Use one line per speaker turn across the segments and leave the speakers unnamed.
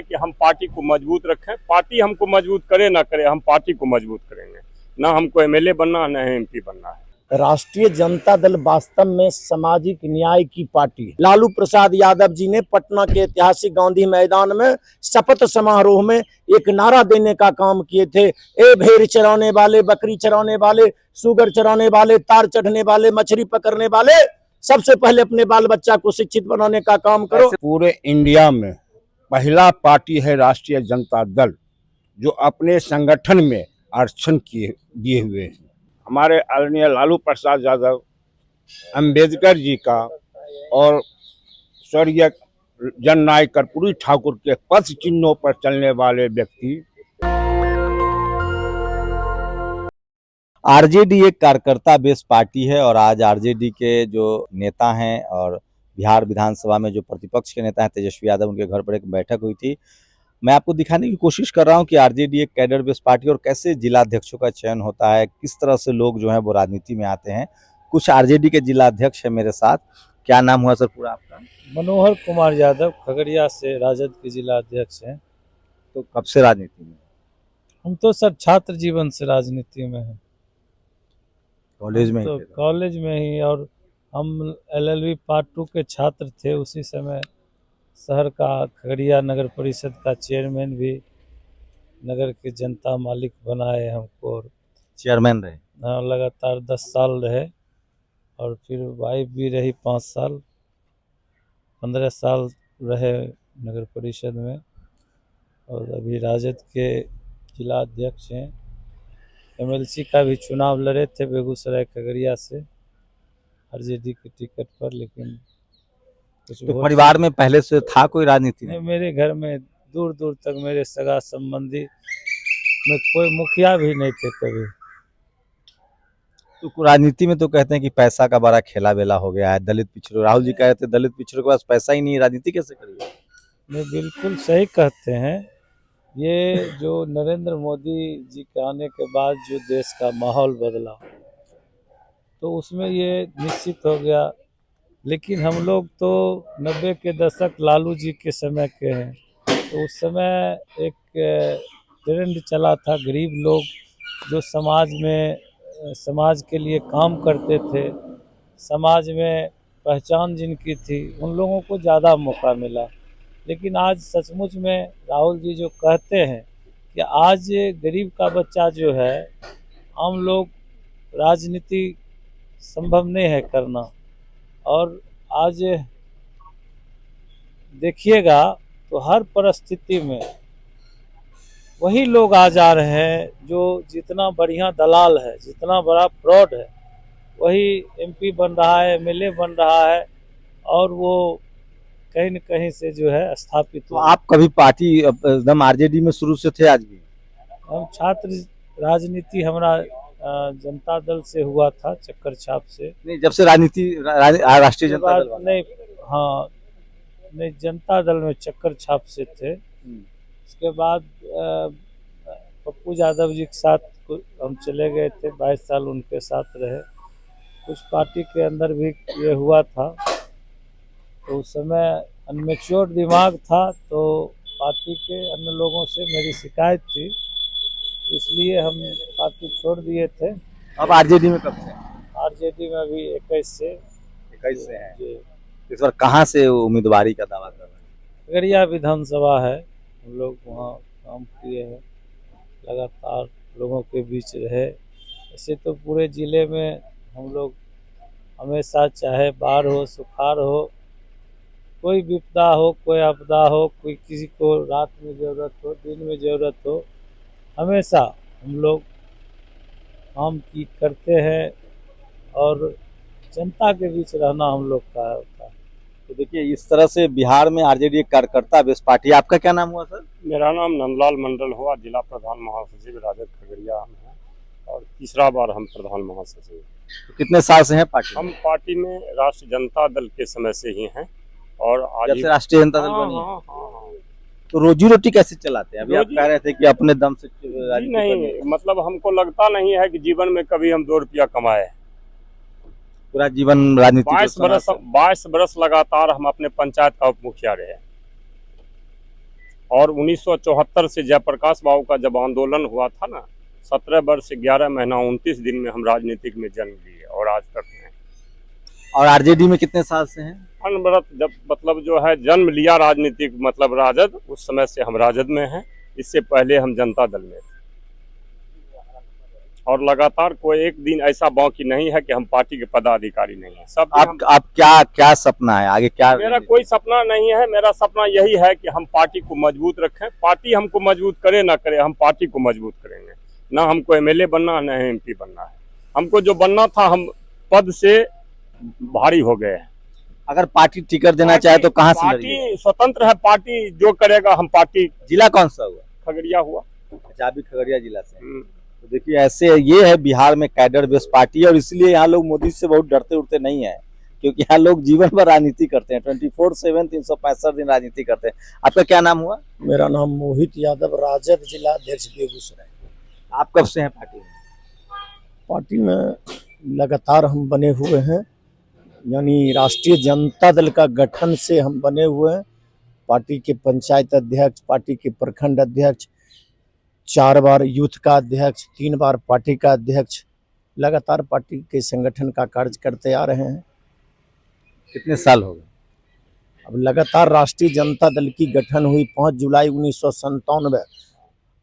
कि हम पार्टी को मजबूत रखें, पार्टी हमको मजबूत करे ना करे, हम पार्टी को मजबूत करेंगे। ना हमको एमएलए बनना है, ना एमपी बनना है।
राष्ट्रीय जनता दल वास्तव में सामाजिक न्याय की पार्टी है। लालू प्रसाद यादव जी ने पटना के ऐतिहासिक गांधी मैदान में शपथ समारोह में एक नारा देने का काम किए थे, ए भेड़ चराने वाले, बकरी चराने वाले, सुगर चराने वाले, तार चढ़ने वाले, मछली पकड़ने वाले, सबसे पहले अपने बाल बच्चा को शिक्षित बनाने का काम करो।
पूरे इंडिया में पहला पार्टी है राष्ट्रीय जनता दल, जो अपने संगठन में आरक्षण दिए हुए हैं। हमारे आदरणीय लालू प्रसाद यादव, अंबेडकर जी का और स्वर्गीय जननायक कर्पूरी ठाकुर के पथ चिन्हों पर चलने वाले व्यक्ति।
आरजेडी एक कार्यकर्ता बेस पार्टी है और आज आरजेडी के जो नेता हैं और बिहार विधानसभा में जो प्रतिपक्ष के नेता हैं तेजस्वी यादव, उनके घर पर एक बैठक हुई थी। मैं आपको दिखाने की कोशिश कर रहा हूं कि आरजेडी एक कैडर बेस पार्टी और कैसे जिला अध्यक्षों का चयन होता है, किस तरह से लोग जो है वो राजनीति में आते हैं। कुछ आरजेडी के जिला अध्यक्ष है मेरे साथ। क्या नाम हुआ सर पूरा आपका?
मनोहर कुमार यादव, खगड़िया से राजद के जिला अध्यक्ष हैं।
तो कब से राजनीति में?
हम तो सर छात्र जीवन से राजनीति में हैं।
कॉलेज में?
तो कॉलेज में ही, और हम एलएलबी पार्ट 2 के छात्र थे। उसी समय शहर का खगड़िया नगर परिषद का चेयरमैन भी नगर के जनता मालिक बनाए हमको, और
चेयरमैन रहे?
हाँ, लगातार 10 साल रहे। और फिर वाइफ भी रही 5 साल, 15 साल रहे नगर परिषद में। और अभी राजद के जिला अध्यक्ष हैं। एमएलसी का भी चुनाव लड़े थे बेगूसराय खगड़िया से आरजेडी के टिकट पर, लेकिन कुछ
तो परिवार में पहले से था कोई राजनीति में?
मेरे घर में दूर दूर तक मेरे सगा संबंधी में कोई मुखिया भी नहीं थे कभी।
तो राजनीति में तो कहते हैं कि पैसा का बड़ा खेला बेला हो गया है, दलित पिछड़ों, राहुल जी कहते हैं दलित पिछड़ों के पास पैसा ही नहीं है, राजनीति कैसे करेंगे?
नहीं, बिल्कुल सही कहते हैं। ये जो नरेंद्र मोदी जी के आने के बाद जो देश का माहौल बदला, तो उसमें ये निश्चित हो गया। लेकिन हम लोग तो 90 के दशक लालू जी के समय के हैं। तो उस समय एक ट्रेंड चला था, गरीब लोग जो समाज के लिए काम करते थे, समाज में पहचान जिनकी थी, उन लोगों को ज़्यादा मौका मिला। लेकिन आज सचमुच में राहुल जी जो कहते हैं कि आज गरीब का बच्चा जो है, हम लोग राजनीति संभव नहीं है करना। और आज देखिएगा तो हर परिस्थिति में वही लोग आ जा रहे हैं जो जितना बढ़िया दलाल है, जितना बड़ा फ्रॉड है, वही एमपी बन रहा है, एमएलए बन रहा है, और वो कहीं न कहीं से जो है स्थापित।
तो आप कभी पार्टी एकदम आरजेडी में शुरू से थे? आज भी?
हम छात्र राजनीति हमारा जनता दल से हुआ था, चक्कर छाप से।
नहीं, जब से राजनीति राष्ट्रीय जनता दल वाला?
नहीं, हाँ नहीं, जनता दल में चक्कर छाप से थे। उसके बाद पप्पू यादव जी के साथ हम चले गए थे, 22 साल उनके साथ रहे। कुछ पार्टी के अंदर भी ये हुआ था, तो उस समय अनमेच्योर दिमाग था, तो पार्टी के अन्य लोगों से मेरी शिकायत थी, इसलिए हम पार्टी छोड़ दिए थे।
अब आरजेडी में कब से?
आरजेडी में अभी 21 से
हैं। इस बार कहाँ से उम्मीदवारी का दावा कर रहे हैं?
खगड़िया विधानसभा है, हम लोग वहाँ काम किए हैं, लगातार लोगों के बीच रहे। ऐसे तो पूरे ज़िले में हम लोग हमेशा, चाहे बाढ़ हो, सुखाड़ हो, कोई विपदा हो, कोई आपदा हो, कोई किसी को रात में ज़रूरत हो, दिन में ज़रूरत हो, हमेशा हम लोग काम की करते हैं। और जनता के बीच रहना हम लोग का होता है।
तो देखिए, इस तरह से बिहार में आरजेडी एक कार्यकर्ता बेस पार्टी। आपका क्या नाम हुआ सर?
मेरा नाम नंदलाल मंडल हुआ, जिला प्रधान महासचिव राजद खगड़िया में है, और तीसरा बार हम प्रधान महासचिव।
तो कितने साल से हैं पार्टी?
हम पार्टी में राष्ट्रीय जनता दल के समय से ही हैं, और आज
जब से राष्ट्रीय जनता दल बनी?
हाँ।
तो रोजी रोटी कैसे चलाते हैं? अभी आप कह रहे थे कि अपने दम से
नहीं, मतलब हमको लगता नहीं है कि जीवन में कभी हम 2 रुपया कमाए।
पूरा जीवन राजनीति
22 बरस लगातार हम अपने पंचायत का उप मुखिया रहे। और 1974 से जयप्रकाश बाबू का जब आंदोलन हुआ था ना, 17 वर्ष 11 महीना 29 दिन में हम राजनीतिक में जन्म लिए और आज तक हैं।
और आरजेडी में कितने साल से हैं?
अनवरत जब मतलब जो है जन्म लिया राजनीतिक मतलब राजद, उस समय से हम राजद में हैं। इससे पहले हम जनता दल में थे और लगातार कोई एक दिन ऐसा बाकी नहीं है कि हम पार्टी के पदाधिकारी नहीं हैं। सब
आप क्या सपना है आगे, क्या?
मेरा कोई सपना नहीं है। मेरा सपना यही है कि हम पार्टी को मजबूत रखें। पार्टी हमको मजबूत करे ना करे, हम पार्टी को मजबूत करेंगे। ना हमको एमएलए बनना है, ना एमपी बनना है। हमको जो बनना था हम पद से भारी हो गए हैं।
अगर पार्टी टिकट देना चाहे तो कहाँ से लड़िए?
पार्टी स्वतंत्र है, पार्टी जो करेगा हम पार्टी।
जिला कौन सा हुआ?
खगड़िया हुआ।
अच्छा, अभी खगड़िया जिला से। तो देखिए ऐसे ये है, बिहार में कैडर बेस्ड पार्टी है और इसलिए यहाँ लोग मोदी से बहुत डरते उड़ते नहीं है, क्योंकि यहाँ लोग जीवन भर राजनीति करते हैं, 24/7 365 दिन राजनीति करते हैं। आपका क्या नाम हुआ?
मेरा नाम मोहित यादव, राजद जिला अध्यक्ष बेगूसराय।
आप कब से हैं पार्टी में?
पार्टी में लगातार हम बने हुए हैं, यानी राष्ट्रीय जनता दल का गठन से हम बने हुए हैं। पार्टी के पंचायत अध्यक्ष, पार्टी के प्रखंड अध्यक्ष, 4 बार यूथ का अध्यक्ष, 3 बार पार्टी का अध्यक्ष, लगातार पार्टी के संगठन का कार्य करते आ रहे हैं।
कितने साल हो गए?
अब लगातार राष्ट्रीय जनता दल की गठन हुई 5 जुलाई 1997,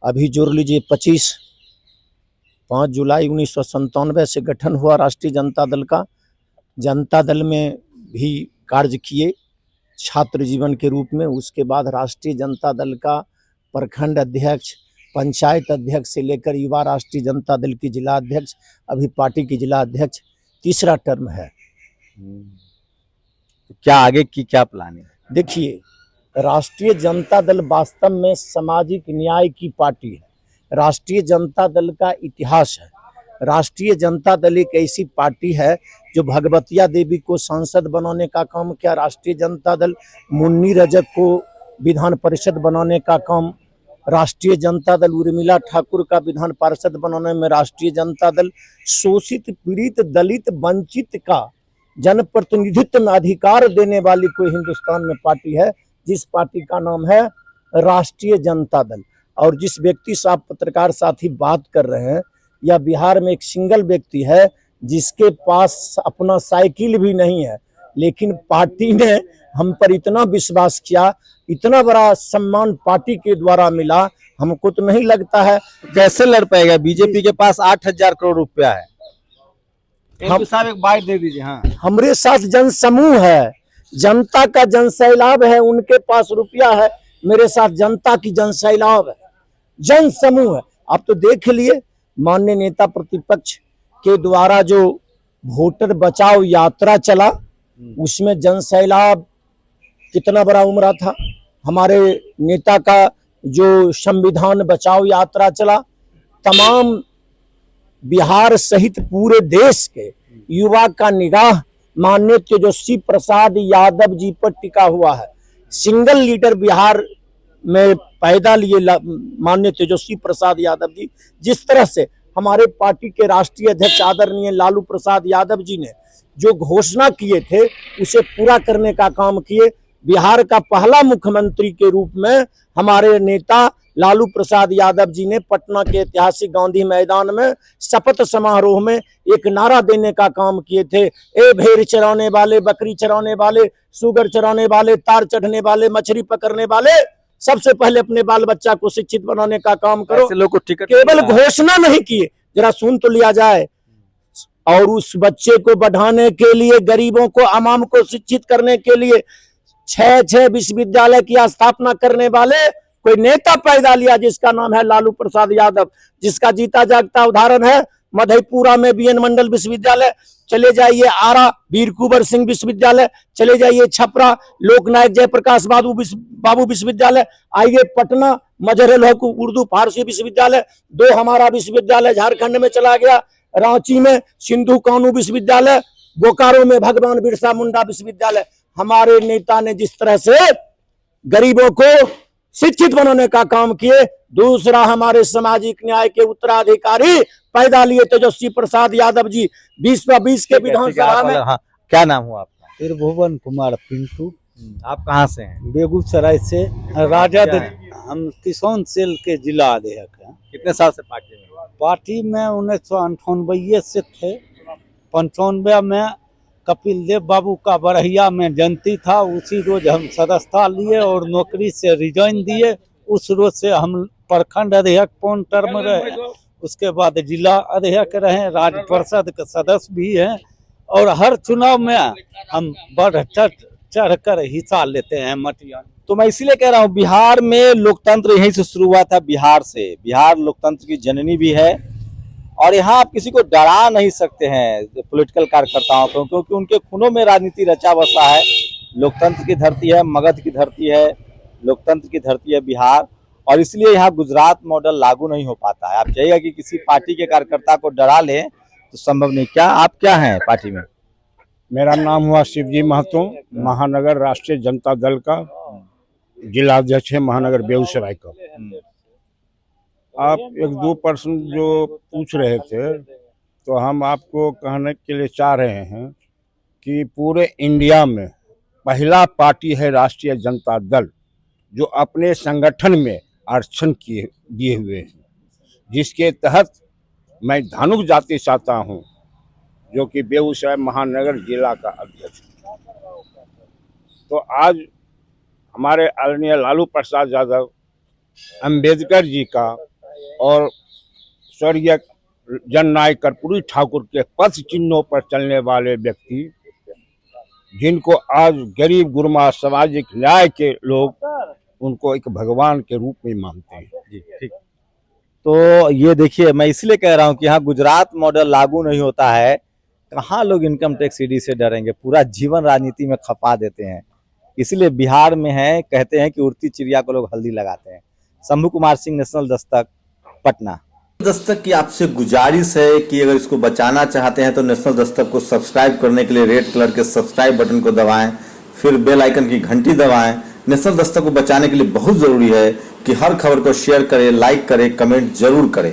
अभी जोड़ लीजिए 25। 5 जुलाई 1997 से गठन हुआ राष्ट्रीय जनता दल का। जनता दल में भी कार्य किए छात्र जीवन के रूप में। उसके बाद राष्ट्रीय जनता दल का प्रखंड अध्यक्ष, पंचायत अध्यक्ष से लेकर युवा राष्ट्रीय जनता दल की जिला अध्यक्ष, अभी पार्टी की जिला अध्यक्ष, तीसरा टर्म है।
तो क्या आगे की क्या प्लान है?
देखिए, राष्ट्रीय जनता दल वास्तव में सामाजिक न्याय की पार्टी है। राष्ट्रीय जनता दल का इतिहास है। राष्ट्रीय जनता दल एक ऐसी पार्टी है जो भगवतिया देवी को सांसद बनाने का काम किया। राष्ट्रीय जनता दल मुन्नी रजक को विधान परिषद बनाने का काम, राष्ट्रीय जनता दल उर्मिला ठाकुर का विधान पार्षद बनाने में, राष्ट्रीय जनता दल शोषित पीड़ित दलित वंचित का जनप्रतिनिधित्व में अधिकार देने वाली कोई हिंदुस्तान में पार्टी है, जिस पार्टी का नाम है राष्ट्रीय जनता दल। और जिस व्यक्ति से आप पत्रकार साथी बात कर रहे हैं, या बिहार में एक सिंगल व्यक्ति है जिसके पास अपना साइकिल भी नहीं है, लेकिन पार्टी ने हम पर इतना विश्वास किया, इतना बड़ा सम्मान पार्टी के द्वारा मिला, हमको तो नहीं लगता है।
कैसे लड़ पाएगा? बीजेपी के पास 8,000 करोड़ रुपया है। हम साहब एक बाइट दे दीजिए। हाँ,
हमरे साथ जन समूह है, जनता का जन सैलाब है। उनके पास रुपया है, मेरे साथ जनता की जन सैलाब है, जन समूह है। आप तो देख लिए माननीय नेता प्रतिपक्ष के द्वारा जो वोटर बचाओ यात्रा चला, उसमें जन सैलाब कितना बड़ा उमड़ा था। हमारे नेता का जो संविधान बचाओ यात्रा चला, तमाम बिहार सहित पूरे देश के युवा का निगाह माननीय तेजस्वी प्रसाद यादव जी पर टिका हुआ है। सिंगल लीडर बिहार में पैदा लिए माननीय तेजस्वी प्रसाद यादव जी। जिस तरह से हमारे पार्टी के राष्ट्रीय अध्यक्ष आदरणीय लालू प्रसाद यादव जी ने जो घोषणा किए थे उसे पूरा करने का काम किए। बिहार का पहला मुख्यमंत्री के रूप में हमारे नेता लालू प्रसाद यादव जी ने पटना के ऐतिहासिक गांधी मैदान में शपथ समारोह में एक नारा देने का काम किए थे। ए भेड़ चराने वाले, बकरी चराने वाले, सुगर चराने वाले, तार चढ़ने वाले, मछली पकड़ने वाले, सबसे पहले अपने बाल बच्चा को शिक्षित बनाने का काम करो।
ऐसे लोग को टिकट
केवल घोषणा नहीं किए, जरा सुन तो लिया जाए। और उस बच्चे को बढ़ाने के लिए, गरीबों को, अवाम को शिक्षित करने के लिए 6 विश्वविद्यालय की स्थापना करने वाले कोई नेता पैदा लिया जिसका नाम है लालू प्रसाद यादव, जिसका जीता जागता उदाहरण है मधेपुरा में बीएन मंडल विश्वविद्यालय, चले जाइए आरा वीर कुंवर सिंह विश्वविद्यालय, चले जाइए छपरा लोकनायक जयप्रकाश बाबू विश्वविद्यालय, आइए पटना मजहरुल हक उर्दू फारसी विश्वविद्यालय, 2 हमारा विश्वविद्यालय झारखंड में चला गया, रांची में सिंधु कानू विश्वविद्यालय, बोकारो में भगवान बिरसा मुंडा विश्वविद्यालय। हमारे नेता ने जिस तरह से गरीबों को शिक्षित बनाने का काम किए, दूसरा हमारे सामाजिक न्याय के उत्तराधिकारी पैदा लिए तेजस्वी प्रसाद यादव जी 2020 के विधानसभा में।
हाँ, क्या नाम हुआ आपका?
त्रिभुवन कुमार पिंटू,
आप कहाँ से हैं?
बेगूसराय से राजद।
क्या है?
हम किसान सेल के जिला अध्यक्ष हैं।
कितने साल से पार्टी में?
पार्टी में 1998 से थे। 95 में कपिल देव बाबू का बरहिया में जयंती था, उसी रोज हम सदस्यता लिए और नौकरी से रिजाइन दिए। उस रोज से हम प्रखंड अध्यक्ष 5 टर्म रहे, उसके बाद जिला अध्यक्ष रहे, राज्य परिषद के सदस्य भी हैं और हर चुनाव में हम बढ़ चढ़ कर हिस्सा लेते हैं मटिया।
तो मैं इसीलिए कह रहा हूँ, बिहार में लोकतंत्र यहीं से शुरू हुआ था, बिहार से। बिहार लोकतंत्र की जननी भी है और यहाँ आप किसी को डरा नहीं सकते हैं पॉलिटिकल कार्यकर्ताओं को, क्योंकि उनके खूनों में राजनीति रचा बसा है। लोकतंत्र की धरती है, मगध की धरती है, लोकतंत्र की धरती है बिहार, और इसलिए यहाँ गुजरात मॉडल लागू नहीं हो पाता है। आप चाहिएगा कि किसी पार्टी के कार्यकर्ता को डरा ले तो संभव नहीं। क्या आप क्या हैं पार्टी में?
मेरा नाम हुआ शिवजी महतो, महानगर राष्ट्रीय जनता दल का जिला अध्यक्ष है, महानगर बेगूसराय का। आप 1-2 प्रश्न जो पूछ रहे थे तो हम आपको कहने के लिए चाह रहे हैं कि पूरे इंडिया में पहला पार्टी है राष्ट्रीय जनता दल जो अपने संगठन में आरक्षण दिए हुए हैं, जिसके तहत मैं धानुक जाति चाहता हूं, जो कि बेगूसराय महानगर जिला का अध्यक्ष। तो आज हमारे आदरणीय लालू प्रसाद यादव अंबेडकर जी का और स्वर्गीय जननायक कर्पूरी ठाकुर के पथ चिन्हों पर चलने वाले व्यक्ति, जिनको आज गरीब गुरबा सामाजिक न्याय के लोग उनको एक भगवान के रूप में मानते हैं।
जी ठीक। तो ये देखिए, मैं इसलिए कह रहा हूँ कि यहाँ गुजरात मॉडल लागू नहीं होता है। कहाँ लोग इनकम टैक्स ईडी से डरेंगे, पूरा जीवन राजनीति में खपा देते हैं। इसलिए बिहार में है, कहते हैं कि उड़ती चिड़िया को लोग हल्दी लगाते हैं। शंभू कुमार सिंह, नेशनल दस्तक, पटना।
दस्तक की आपसे गुजारिश है कि अगर इसको बचाना चाहते हैं तो नेशनल दस्तक को सब्सक्राइब करने के लिए रेड कलर के सब्सक्राइब बटन को दबाएं, फिर बेल आइकन की घंटी दबाएं। नेशनल दस्तक को बचाने के लिए बहुत जरूरी है कि हर खबर को शेयर करें, लाइक करें, कमेंट जरूर करें।